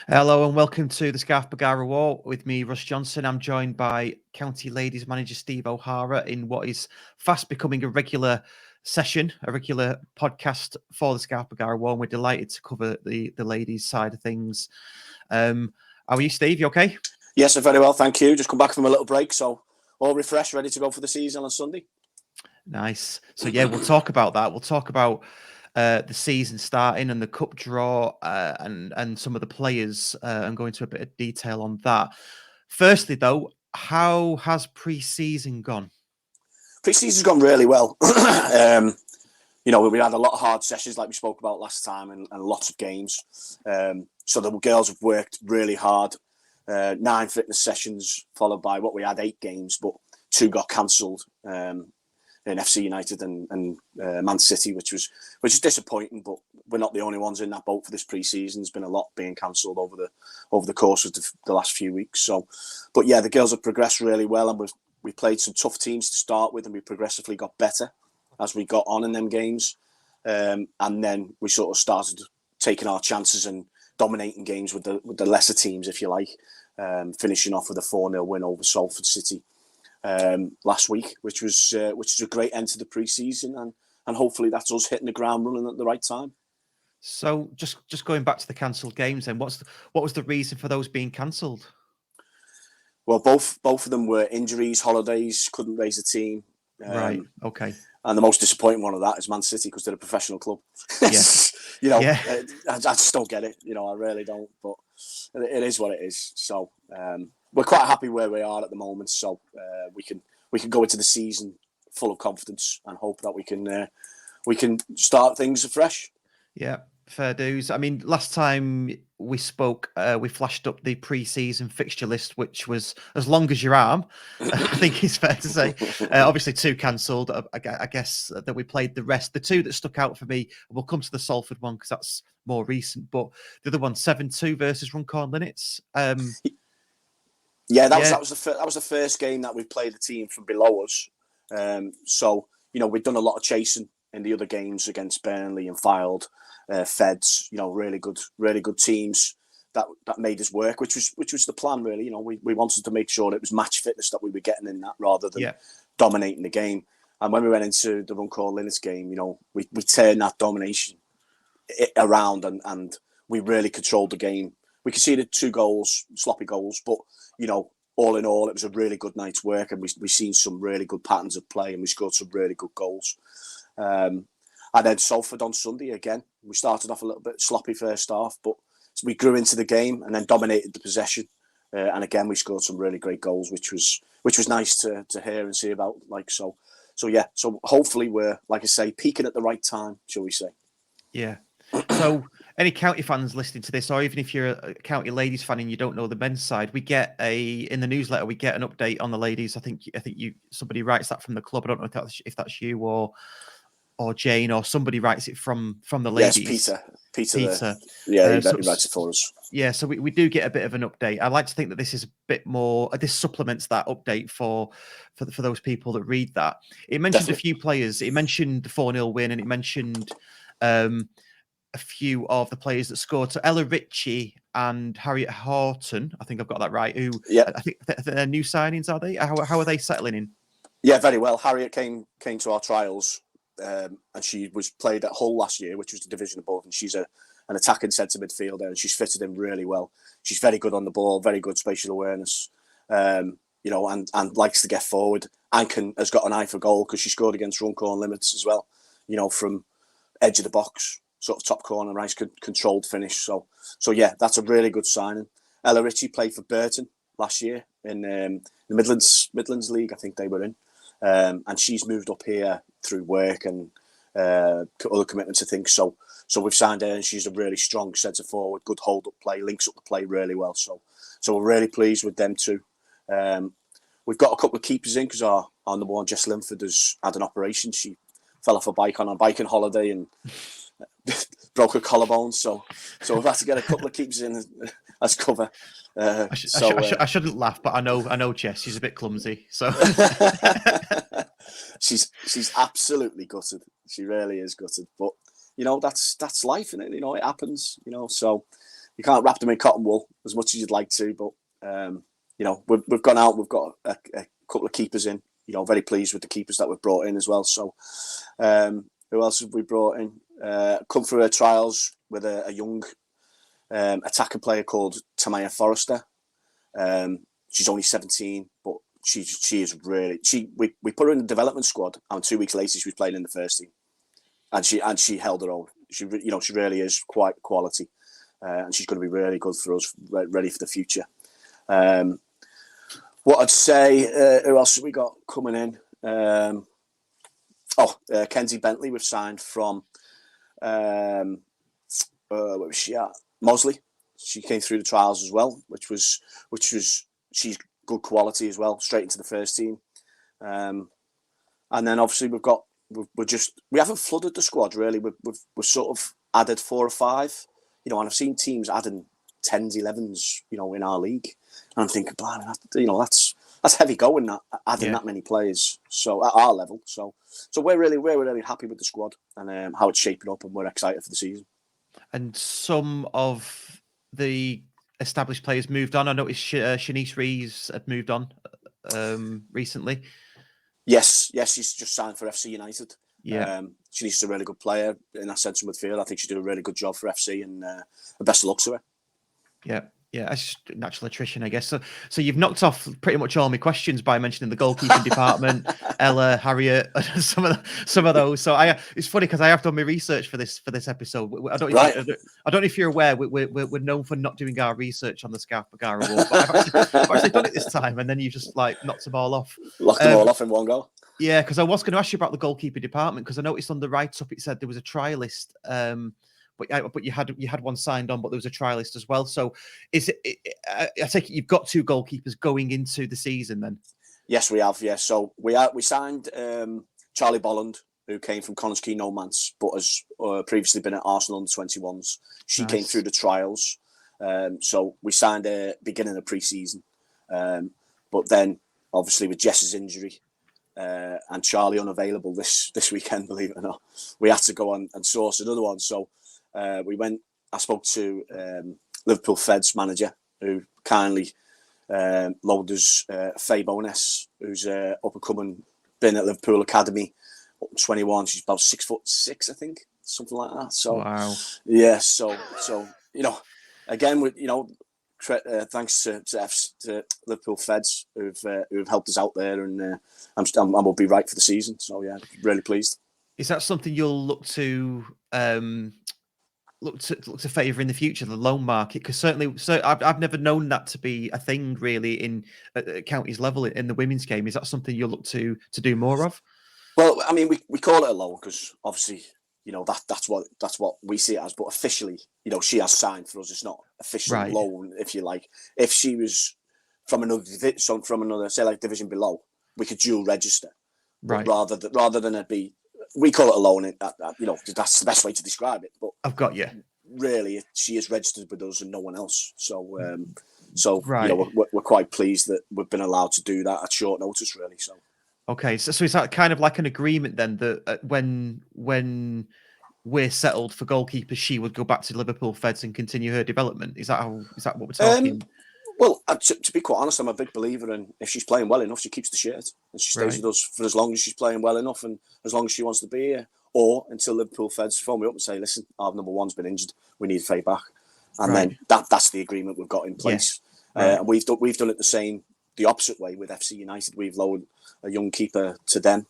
Hello and welcome to the Scarf Bagara War with me, Russ Johnson. I'm joined by County Ladies manager Steve O'Hara in what is fast becoming a regular session, a regular podcast for the Scarf Bagara War. And we're delighted to cover the ladies' side of things. How are you, Steve? You okay? Yes, very well, thank you. Just come back from a little break, so all refreshed, ready to go for the season on Sunday. Nice. So yeah, we'll talk about that. We'll talk about the season starting and the cup draw and some of the players and go into a bit of detail on that. Firstly, though, how has pre-season gone? Pre-season's gone really well. We had a lot of hard sessions like we spoke about last time and lots of games. So the girls have worked really hard. 9 fitness sessions followed by what we had 8 games, but 2 got cancelled. In FC United and Man City, which is disappointing, but we're not the only ones in that boat for this pre-season. There's been a lot being cancelled over the course of the last few weeks. So, but yeah, the girls have progressed really well, and we played some tough teams to start with, and we progressively got better as we got on in them games, and then we sort of started taking our chances and dominating games with the lesser teams, if you like, finishing off with a 4-0 win over Salford City last week, which is a great end to the pre-season, and hopefully that's us hitting the ground running at the right time. So just going back to the cancelled games, then what was the reason for those being cancelled? Well, both of them were injuries, holidays, couldn't raise a team. Right. Okay. And the most disappointing one of that is Man City, because they're a professional club. Yes. I just don't get it. I really don't. But it is what it is. So we're quite happy where we are at the moment. So we can go into the season full of confidence and hope that we can start things afresh. Yeah, fair dues. I mean, last time we spoke, we flashed up the pre-season fixture list, which was as long as your arm. I think it's fair to say. Obviously, 2 cancelled. I guess that we played the rest. The 2 that stuck out for me, we'll come to the Salford one because that's more recent. But the other one, 7-2 versus Runcorn Linnets. That was the first game that we played a team from below us. So we've done a lot of chasing in the other games against Burnley and Wild, Feds. Really good teams that made us work, which was the plan really. We wanted to make sure it was match fitness that we were getting in that rather than dominating the game. And when we went into the Runcorn Linnets game, we turned that domination around and we really controlled the game. We conceded 2 goals, sloppy goals, but all in all, it was a really good night's work, and we seen some really good patterns of play, and we scored some really good goals. And then Salford on Sunday again. We started off a little bit sloppy first half, but we grew into the game and then dominated the possession. And again, we scored some really great goals, which was nice to hear and see about. So hopefully we're, like I say, peaking at the right time, shall we say? Yeah. So any county fans listening to this, or even if you're a county ladies fan and you don't know the men's side, we get in the newsletter, we get an update on the ladies. I think somebody writes that from the club. I don't know if that's you or Jane, or somebody writes it from the ladies. Yes, Peter. He writes it for us. Yeah, so we do get a bit of an update. I like to think that this is a bit more. This supplements that update for those people that read that. It mentioned Definitely. A few players. It mentioned the 4-0 win, and it mentioned a few of the players that scored. So Ella Ritchie and Harriot Houghton, I think I've got that right. Who? Yeah, I think they're new signings, are they? How are they settling in? Yeah, very well. Harriet came to our trials. And she was played at Hull last year, which was the division above, and she's an attacking centre midfielder, and she's fitted in really well. She's very good on the ball, very good spatial awareness, and likes to get forward, and has got an eye for goal because she scored against Runcorn Linnets as well. From edge of the box, sort of top corner, nice controlled finish. So yeah, that's a really good signing. Ella Ritchie played for Burton last year in the Midlands League, I think they were in. And she's moved up here through work and other commitments, I think. So we've signed her, and she's a really strong centre forward, good hold up play, links up the play really well. So we're really pleased with them too. We've got a couple of keepers in because our number one, Jess Linford, has had an operation. She fell off a bike on a biking holiday and broke her collarbone. So we've had to get a couple of keepers in as cover. I shouldn't laugh, but I know Jess. She's a bit clumsy, so she's absolutely gutted. She really is gutted. But that's life, isn't it? It happens. So you can't wrap them in cotton wool as much as you'd like to. But we've gone out. We've got a couple of keepers in. Very pleased with the keepers that we've brought in as well. So who else have we brought in? Come through her trials with a young attacker player called Tamaya Forrester. She's only 17, but she is really we put her in the development squad, and 2 weeks later she was playing in the first team, and she held her own. She really is quite quality, and she's going to be really good for us, ready for the future. What I'd say, who else have we got coming in? Kenzie Bentley we've signed from where was she at? Mosley. She came through the trials as well, which was she's good quality as well, straight into the first team. And then obviously we haven't flooded the squad really. We've sort of added 4 or 5, and I've seen teams adding 10s, 11s, in our league, and I'm thinking, blimey, that's heavy going, that adding that many players. So at our level, so we're really happy with the squad and how it's shaping up, and we're excited for the season. And some of the established players moved on. I noticed Shanice Reeves had moved on recently. Yes, she's just signed for FC United. Yeah, Shanice is a really good player in that central midfield. I think she'll do a really good job for FC, and the best of luck to her. Yeah, it's just natural attrition, I guess. So you've knocked off pretty much all my questions by mentioning the goalkeeping department, Ella, Harriet, some of those. So it's funny because I have done my research for this episode. I don't know if you're aware, we're known for not doing our research on the Scarf Bagara Award, but I've actually done it this time, and then you just knocked them all off. Locked them all off in one go. Yeah, because I was going to ask you about the goalkeeper department, because I noticed on the write-up it said there was a trialist. But you had one signed on, but there was a trialist as well. So is it? I take it you've got 2 goalkeepers going into the season then? Yes, we have. Yeah, so we signed Charlie Bolland, who came from Connors Key Nomads, but has previously been at Arsenal under 21s. She came through the trials, so we signed her beginning of pre-season. But then, obviously, with Jess's injury and Charlie unavailable this weekend, believe it or not, we had to go on and source another one. So. I spoke to Liverpool Feds manager, who kindly loaned us Faye Bowness, who's up and coming, been at Liverpool Academy, 21. She's about 6'6", I think, something like that. So, wow. Yeah, so again, with thanks to Liverpool Feds who've helped us out there, and I will be right for the season. So yeah, really pleased. Is that something you'll look to favour in the future, the loan market? Because certainly, I've never known that to be a thing really in counties level in the women's game. Is that something you'll look to do more of? Well, I mean, we call it a loan because obviously, that's what we see it as. But officially, she has signed for us. It's not official loan, if you like. If she was from another say like division below, we could dual register. Right. But rather than it be. We call it a loan. That's the best way to describe it. But I've got you. Really, she is registered with us and no one else. So we're quite pleased that we've been allowed to do that at short notice. Really. So. Okay, so is that kind of like an agreement then that when we're settled for goalkeepers, she would go back to Liverpool Feds and continue her development? Is that what we're talking? Well, to be quite honest, I'm a big believer in if she's playing well enough, she keeps the shirt and she stays with us for as long as she's playing well enough and as long as she wants to be here, or until Liverpool Feds phone me up and say, listen, our number 1's been injured, we need Faye back. And then that's the agreement we've got in place. Yeah. And we've done it the opposite way with FC United. We've lowered a young keeper to them,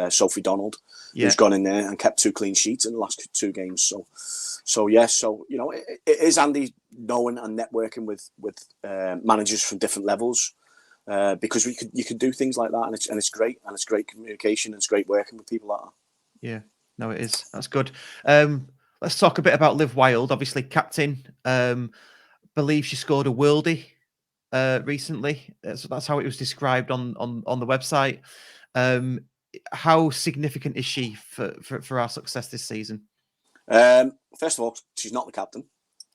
Sophie Donald, who's gone in there and kept 2 clean sheets in the last 2 games. So it is handy knowing and networking with managers from different levels, because you can do things like that, and it's great, and it's great communication, and it's great working with people like that. Yeah, no, it is. That's good. Let's talk a bit about Liv Wild. Obviously, captain. Believe she scored a worldie recently. So that's how it was described on the website. How significant is she for our success this season? First of all, she's not the captain.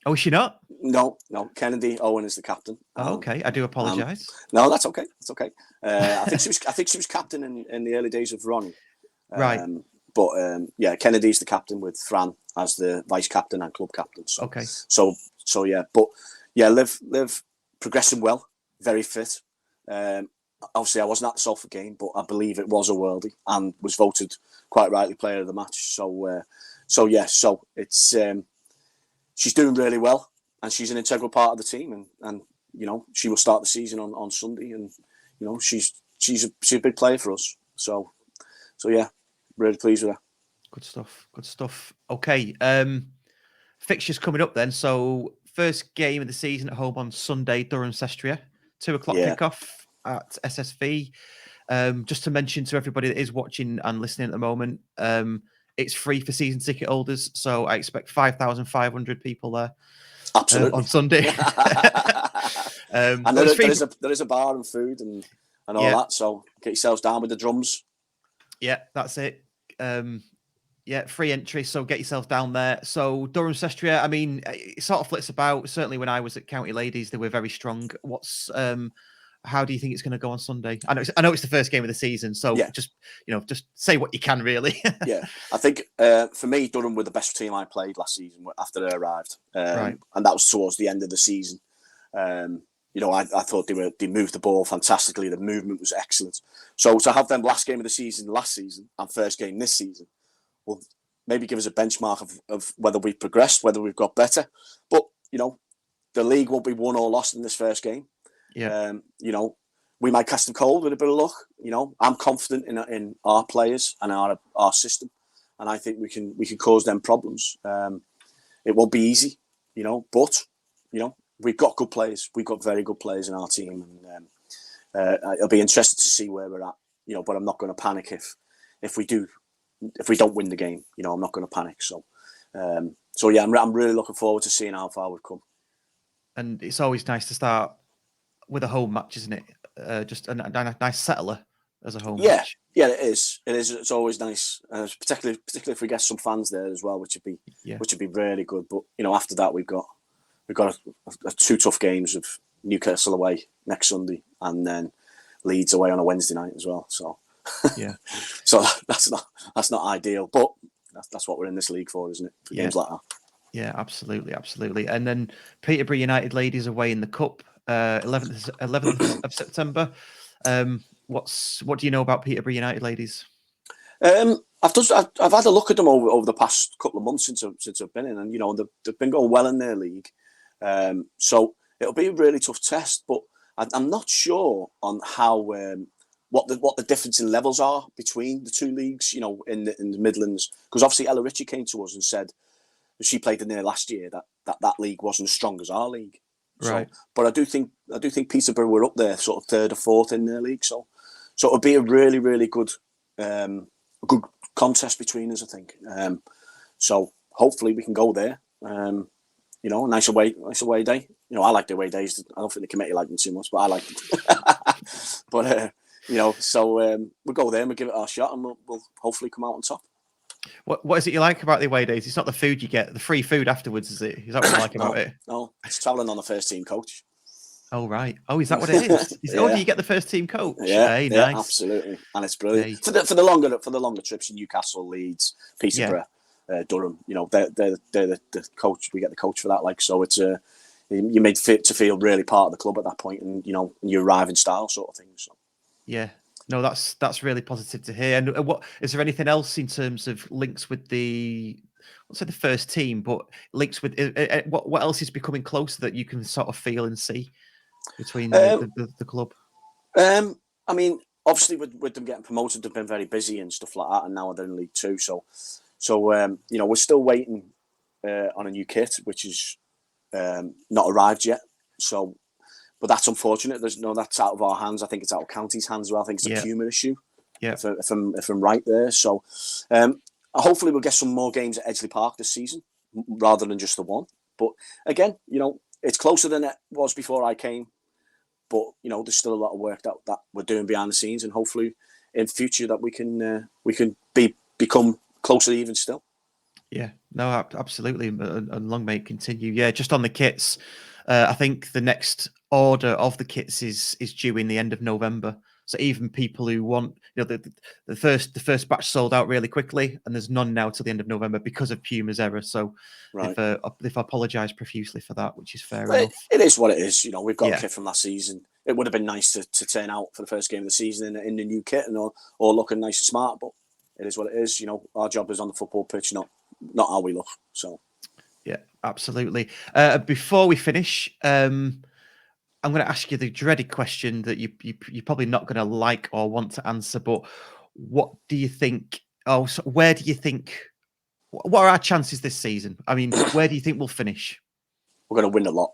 Oh, is she not? No. Kennedy Owen is the captain. Oh, okay, I do apologise. No, that's okay. That's okay. I think she was captain in the early days of Ronnie. Right. But yeah, Kennedy's the captain with Fran as the vice captain and club captain. So, Okay. So yeah, but yeah, Liv progressing well, very fit. Obviously, I wasn't at the Salford game, but I believe it was a worldie and was voted quite rightly player of the match. So it's she's doing really well, and she's an integral part of the team, and you know she will start the season on Sunday, and you know she's a big player for us. So yeah, really pleased with her. Good stuff. Good stuff. Okay. Fixtures coming up then. So first game of the season at home on Sunday, Durham Cestria, 2:00 kickoff at SSV. Just to mention to everybody that is watching and listening at the moment, it's free for season ticket holders. So I expect 5,500 people there. Absolutely. On Sunday. And there is a bar and food and all that. So get yourselves down with the drums. Yeah, that's it. Free entry. So get yourselves down there. So Durham Cestria, I mean, it sort of flits about. Certainly when I was at County Ladies, they were very strong. How do you think it's going to go on Sunday? I know it's the first game of the season, so just say what you can, really. Yeah, I think for me, Durham were the best team I played last season after they arrived, right. And that was towards the end of the season. I thought they moved the ball fantastically. The movement was excellent. So to have them last game of the season last season and first game this season will maybe give us a benchmark of whether we've progressed, whether we've got better. But the league won't be won or lost in this first game. Yeah. We might cast them cold with a bit of luck. I'm confident in our players and our system, and I think we can cause them problems. It won't be easy, but we've got good players. We've got very good players in our team, and it'll be interesting to see where we're at. But I'm not going to panic if we don't win the game. I'm not going to panic. So yeah, I'm really looking forward to seeing how far we've come. And it's always nice to start with a home match, isn't it? Just a nice settler as a home match. Yeah, it is. It is. It's always nice, particularly if we get some fans there as well, which would be really good. But after that, we've got two tough games of Newcastle away next Sunday, and then Leeds away on a Wednesday night as well. So yeah, so that's not ideal, but that's what we're in this league for, isn't it? For games like that. Yeah, absolutely. And then Peterborough United ladies away in the cup, 11th of September. What do you know about Peterborough United ladies? I've had a look at them over the past couple of months since I've been in, and they've been going well in their league. So it'll be a really tough test, but I'm not sure on how what the difference in levels are between the two leagues. In the Midlands, because obviously Ella Ritchie came to us and said she played in there last year that league wasn't as strong as our league. Right. So, but I do think Peterborough were up there, sort of third or fourth in their league. So it'll be a really, really good contest between us, I think. So hopefully we can go there. A nice away day. I like the away days. I don't think the committee like them too much, but I like them. But we'll go there and we'll give it our shot, and we'll hopefully come out on top. What is it you like about the away days? It's not the food you get, the free food afterwards, is it? Is that what you like about it? No, it's travelling on the first team coach. Oh, right. Oh, is that what it is? Do you get the first team coach? Yeah, nice. Absolutely. And it's brilliant. For the longer trips in Newcastle, Leeds, Peterborough, Durham, they're the coach. We get the coach for that. So it's you're made fit to feel really part of the club at that point, and you arrive in style sort of thing. So yeah. No, that's really positive to hear. And what is there anything else in terms of links with the, let's say the first team, but links with what else is becoming closer that you can sort of feel and see between the club? I mean, obviously with them getting promoted, they've been very busy and stuff like that, and now they're in League Two. So we're still waiting on a new kit, which is not arrived yet. So. But that's unfortunate. That's out of our hands. I think it's out of County's hands as well. I think it's a Puma issue. Yeah. If I'm right there. So hopefully we'll get some more games at Edgeley Park this season rather than just the one. But again, it's closer than it was before I came. But there's still a lot of work that we're doing behind the scenes, and hopefully in future that we can become closer even still. Yeah, no, absolutely, and long may it continue. Yeah, just on the kits, I think the next order of the kits is due in the end of November. So even people who want, the first batch sold out really quickly, and there's none now till the end of November because of Puma's error. So Right. they've apologised profusely for that, which is fair But enough. it is what it is. We've got Yeah. a kit from last season. It would have been nice to turn out for the first game of the season in the new kit and all looking nice and smart. But it is what it is. Our job is on the football pitch, not how we look. So. Yeah, absolutely. Before we finish, I'm going to ask you the dreaded question that you're probably not going to like or want to answer. But what do you think? Oh, so where do you think? What are our chances this season? I mean, where do you think we'll finish? We're going to win a lot.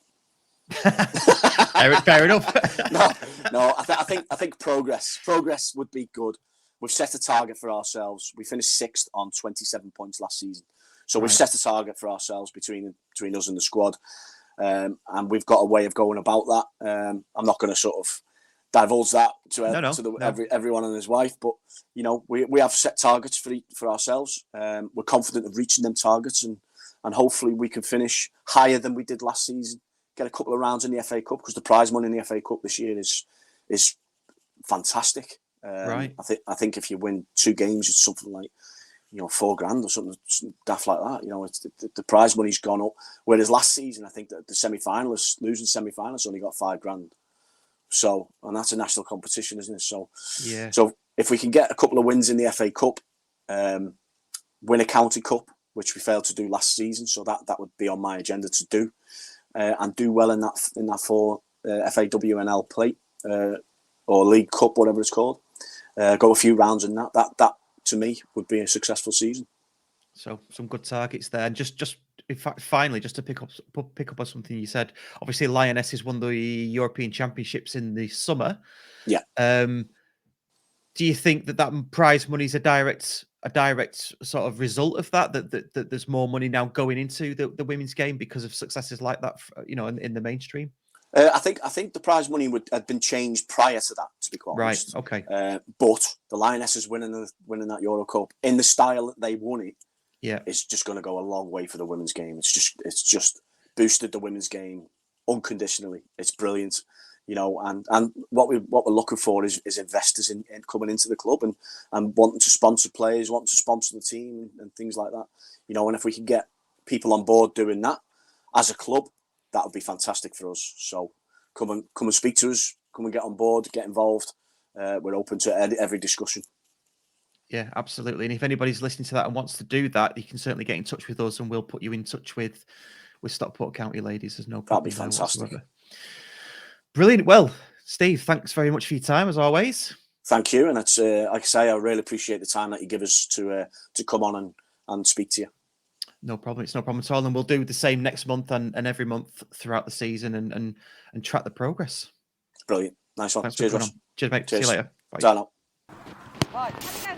Fair enough. No. I think progress would be good. We've set a target for ourselves. We finished 6th on 27 points last season, so we've set a target for ourselves between us and the squad, and we've got a way of going about that. I'm not going to sort of divulge that to everyone and his wife, but we have set targets for ourselves. We're confident of reaching them targets, and hopefully we can finish higher than we did last season. Get a couple of rounds in the FA Cup, because the prize money in the FA Cup this year is fantastic. Right. I think if you win 2 games, it's something like $4,000 or something daft like that. It's the prize money's gone up. Whereas last season, I think that the losing semi-finalists only got $5,000. So, and that's a national competition, isn't it? So, yeah. So if we can get a couple of wins in the FA Cup, win a county cup, which we failed to do last season, so that would be on my agenda to do. And do well in that 4 FAWNL plate or League Cup, whatever it's called. Go a few rounds in that to me would be a successful season. So some good targets there, and just in fact, finally, just to pick up on something you said. Obviously, Lionesses won the European Championships in the summer. Yeah. Do you think that prize money is a direct sort of result of that there's more money now going into the women's game because of successes like that, in the mainstream? I think the prize money had been changed prior to that, to be quite honest. Right. Okay. But the Lionesses winning that Euro Cup in the style that they won it, it's just going to go a long way for the women's game. It's just boosted the women's game unconditionally. It's brilliant. And what we're looking for is investors in coming into the club and wanting to sponsor players, wanting to sponsor the team and things like that. And if we can get people on board doing that as a club, that would be fantastic for us. So come and speak to us, come and get on board, get involved. We're open to every discussion. Yeah, absolutely. And if anybody's listening to that and wants to do that, you can certainly get in touch with us, and we'll put you in touch with Stockport County ladies. There's no problem. That'd be fantastic. Whatsoever. Brilliant. Well, Steve, thanks very much for your time as always. Thank you, and it's like I say, I really appreciate the time that you give us to come on and speak to you. No problem. It's no problem at all, and we'll do the same next month and every month throughout the season and track the progress. Brilliant. Nice one. Thanks. Cheers, Russ. Cheers, mate. Cheers. See you later. Bye. Bye.